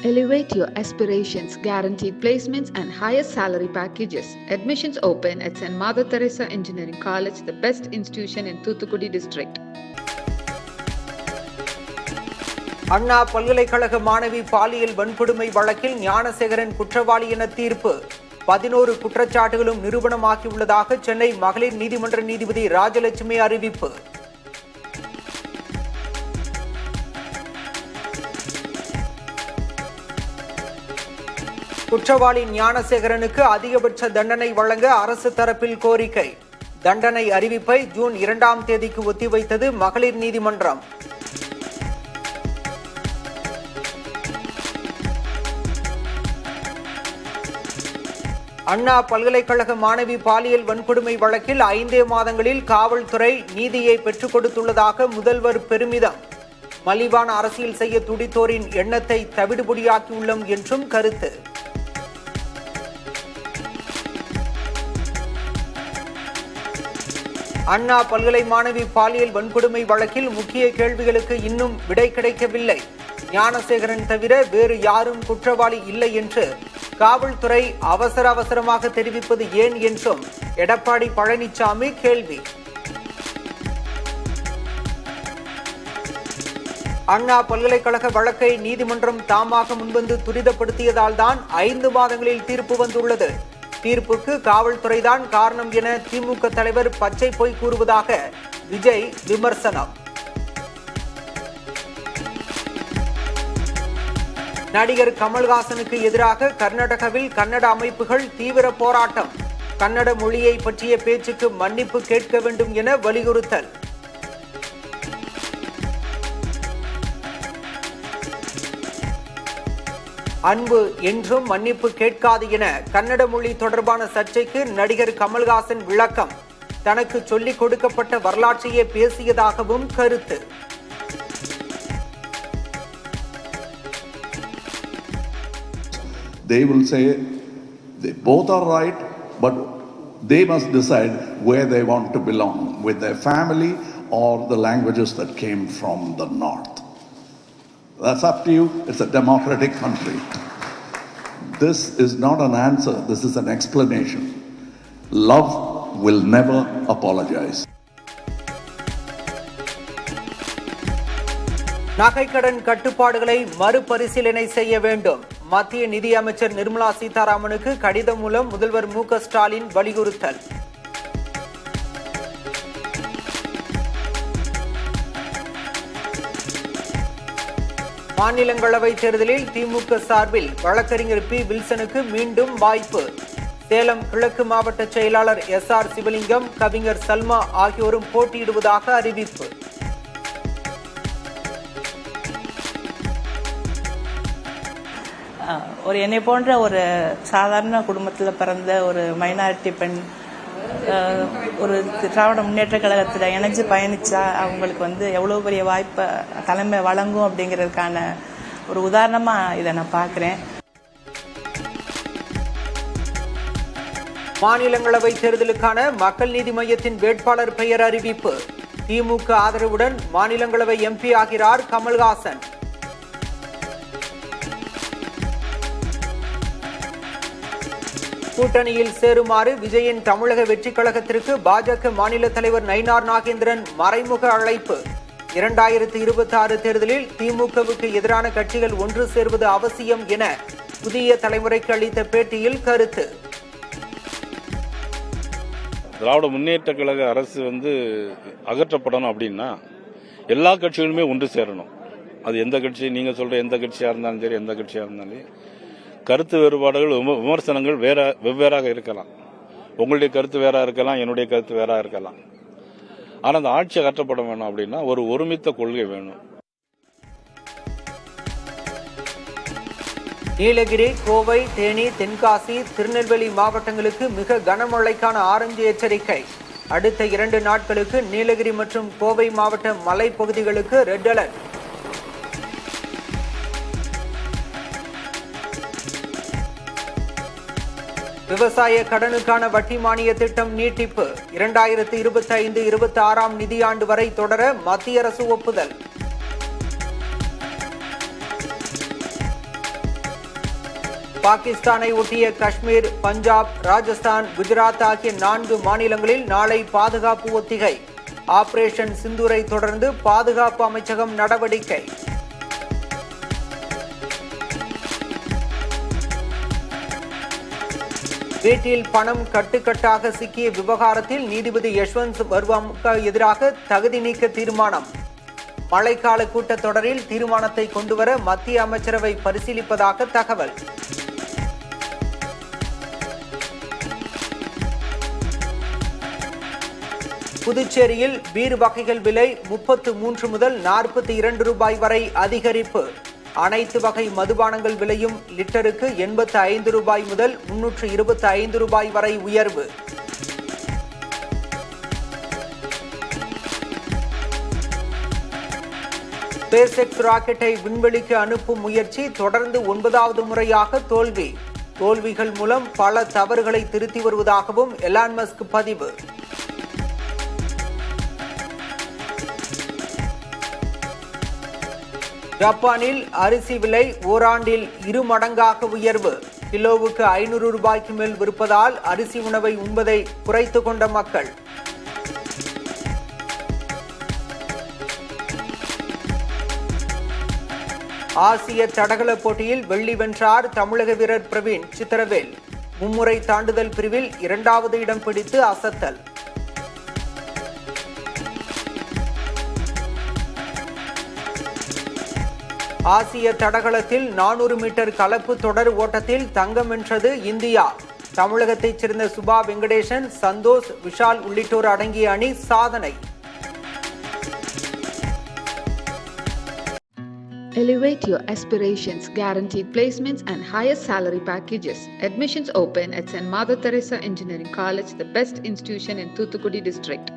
Elevate your aspirations, guaranteed placements and highest salary packages. Admissions open at St. Mother Teresa Engineering College, the best institution in Thoothukudi district. அண்ணா பல்கலைக்கழக மாணவி பாலியல் வன்கொடுமை வழக்கில் ஞானசேகரன் குற்றவாளி என தீர்ப்பு. 11 குற்றச்சாட்டுகளும் நிரூபணமாகியுள்ளதாக சென்னை மகளிர் நீதிமன்ற நீதிபதி ராஜலட்சுமி அறிவிப்பு. குற்றவாளி ஞானசேகரனுக்கு அதிகபட்ச தண்டனை வழங்க அரசு தரப்பில் கோரிக்கை. தண்டனை அறிவிப்பை ஜூன் 2ஆம் தேதிக்கு ஒத்திவைத்தது மகளிர் நீதிமன்றம். அண்ணா பல்கலைக்கழக மாணவி பாலியல் வன்கொடுமை வழக்கில் 5 மாதங்களில் காவல்துறை நீதியை பெற்றுக் கொடுத்துள்ளதாக முதல்வர் பெருமிதம். மலிவான அரசியல் செய்ய துடித்தோரின் எண்ணத்தை தவிடுபொடியாக்கியுள்ளோம் என்றும் கருத்து. அண்ணா பல்கலை மாணவி பாலியல் வன்கொடுமை வழக்கில் முக்கிய கேள்விகளுக்கு இன்னும் விடை கிடைக்கவில்லை. ஞானசேகரன் தவிர வேறு யாரும் குற்றவாளி இல்லை என்று காவல்துறை அவசரமாக தெரிவிப்பது ஏன் என்றும் எடப்பாடி பழனிசாமி கேள்வி. அண்ணா பல்கலைக்கழக வழக்கை நீதிமன்றம் தாமாக முன்வந்து துரிதப்படுத்தியதால் தான் 5 மாதங்களில் தீர்ப்பு வந்துள்ளது. தீர்ப்புக்கு காவல்துறைதான் காரணம் என திமுக தலைவர் பச்சை பொய் கூறுவதாக விஜய் விமர்சனம். நடிகர் கமல்ஹாசனுக்கு எதிராக கர்நாடகாவில் கன்னட அமைப்புகள் தீவிர போராட்டம். கன்னட மொழியை பற்றிய பேச்சுக்கு மன்னிப்பு கேட்க வேண்டும் என வலியுறுத்தல். அன்பு என்றும் மன்னிப்பு கேட்காது என கன்னட மொழி தொடர்பான சர்ச்சைக்கு நடிகர் கமல்ஹாசன் விளக்கம். தனக்கு சொல்லிக் கொடுக்கப்பட்ட வரலாற்றையே பேசியதாகவும் கருத்து. They will say they both are right, but they must decide where they want to belong, with their family or the languages that came from the north. That's up to you. It's a democratic country. This is not an answer. This is an explanation. Love will never apologize. நகைக்கடன் கட்டுப்பாடுகளை மறுபரிசீலனை செய்ய வேண்டும். மத்திய நிதி அமைச்சர் நிர்மலா சீதாராமனுக்கு கடிதம் மூலம் முதல்வர் மு.க. ஸ்டாலின் வலியுறுத்தல். மாநிலங்களவை தேர்தலில் திமுக சார்பில் வழக்கறிஞர் பி. வில்சனுக்கு மீண்டும் வாய்ப்பு. சேலம் கிழக்கு மாவட்ட செயலாளர் எஸ்.ஆர். சிவலிங்கம், கவிஞர் சல்மா ஆகியோரும் போட்டியிடுவதாக அறிவிப்பு. ஒரு என்னை போன்ற ஒரு சாதாரண குடும்பத்தில் பிறந்த ஒரு மைனாரிட்டி பெண் ஒரு திராவிட முன்னேற்ற கழகத்தில் இணைஞ்சு பயணிச்சா அவங்களுக்கு எவ்வளோ பெரிய வாய்ப்பை தலைமை வழங்கும் அப்படிங்கிறதுக்கான ஒரு உதாரணமாக இதை நான் பார்க்குறேன். மாநிலங்களவை தேர்தலுக்கான மக்கள் நீதி மய்யத்தின் வேட்பாளர் பெயர் அறிவிப்பு. திமுக ஆதரவுடன் மாநிலங்களவை எம்பி ஆகிறார் கமல்ஹாசன். கூட்டணியில் சேருமாறு விஜயின் தமிழக வெற்றி கழகத்திற்கு பாஜக மாநில தலைவர் நயினார் நாகேந்திரன் மறைமுக அழைப்பு. 2026 தேர்தலில் திமுகவுக்கு எதிரான கட்சிகள் ஒன்று சேர்வது அவசியம் என புதிய தலைமுறைக்கு அளித்த பேட்டியில் கருத்து. திராவிட முன்னேற்ற கழக அரசு அகற்றப்படணும் அப்படின்னா எல்லா கட்சிகளுமே ஒன்று சேரணும். அது எந்த கட்சி, நீங்க சொல்ற எந்த கட்சியா இருந்தாலும் சரி, எந்த கட்சியா இருந்தாலும் கருத்து வேறுபாடுகள் விமர்சனங்கள் வெவ்வேறாக இருக்கலாம். உங்களுடைய கருத்து வேற இருக்கலாம், என்னுடைய கருத்து வேற இருக்கலாம். ஆனால் அந்த ஆட்சி அகற்றப்பட வேணும் அப்படின்னா ஒரு ஒருமித்த கொள்கை வேணும். நீலகிரி, கோவை, தேனி, தென்காசி, திருநெல்வேலி மாவட்டங்களுக்கு மிக கனமழைக்கான ஆரஞ்சு எச்சரிக்கை. அடுத்த 2 நாட்களுக்கு நீலகிரி மற்றும் கோவை மாவட்ட மலைப்பகுதிகளுக்கு ரெட் அலர்ட். விவசாய கடனுக்கான வட்டி மானிய திட்டம் நீட்டிப்பு 2025-26 நிதியாண்டு வரை தொடர மத்திய அரசு ஒப்புதல். பாகிஸ்தானை ஒட்டிய காஷ்மீர், பஞ்சாப், ராஜஸ்தான், குஜராத் ஆகிய 4 மாநிலங்களில் நாளை பாதுகாப்பு ஒத்திகை. ஆபரேஷன் சிந்தூரை தொடர்ந்து பாதுகாப்பு அமைச்சகம் நடவடிக்கை. வீட்டில் பணம் கட்டுக்கட்டாக சிக்கிய விவகாரத்தில் நீதிபதி யஷ்வந்த் வர்மாவுக்கு எதிராக தகுதி நீக்க தீர்மானம். மழைக்கால கூட்டத்தொடரில் தீர்மானத்தை கொண்டுவர மத்திய அமைச்சரவை பரிசீலிப்பதாக தகவல். புதுச்சேரியில் பீர் வகைகள் விலை 33 முதல் 42 ரூபாய் வரை அதிகரிப்பு. அனைத்து வகை மதுபானங்கள் விலையும் லிட்டருக்கு 85 ரூபாய் முதல் 325 ரூபாய் வரை உயர்வு. ஸ்பேஸ்எக்ஸ் ராக்கெட்டை விண்வெளிக்கு அனுப்பும் முயற்சி தொடர்ந்து 9வது முறையாக தோல்வி. தோல்விகள் மூலம் பல தவறுகளை திருத்தி வருவதாகவும் எலான் மஸ்க் பதிவு. ஜப்பானில் அரிசி விலை ஓராண்டில் 2 மடங்காக உயர்வு. கிலோவுக்கு 500 ரூபாய்க்கு மேல் விற்பதால் அரிசி உணவை உண்பதை குறைத்துக் கொண்ட மக்கள். ஆசிய தடகள போட்டியில் வெள்ளி வென்றார் தமிழக வீரர் பிரவீன் சித்திரவேல். மும்முறை தாண்டுதல் பிரிவில் 2வது இடம் பிடித்து அசத்தல். ஆசிய தடகளத்தில் 400 மீட்டர் கலப்பு தொடர் ஓட்டத்தில் தங்கம் வென்றது இந்தியா. தமிழகத்தைச் சேர்ந்த சுபா வெங்கடேசன், சந்தோஷ், விஷால் உள்ளிட்டோர் அடங்கிய அணி சாதனை. Elevate your aspirations, guaranteed placements and higher salary packages. Admissions open at St. Mother Teresa Engineering College, the best institution in Thoothukudi district.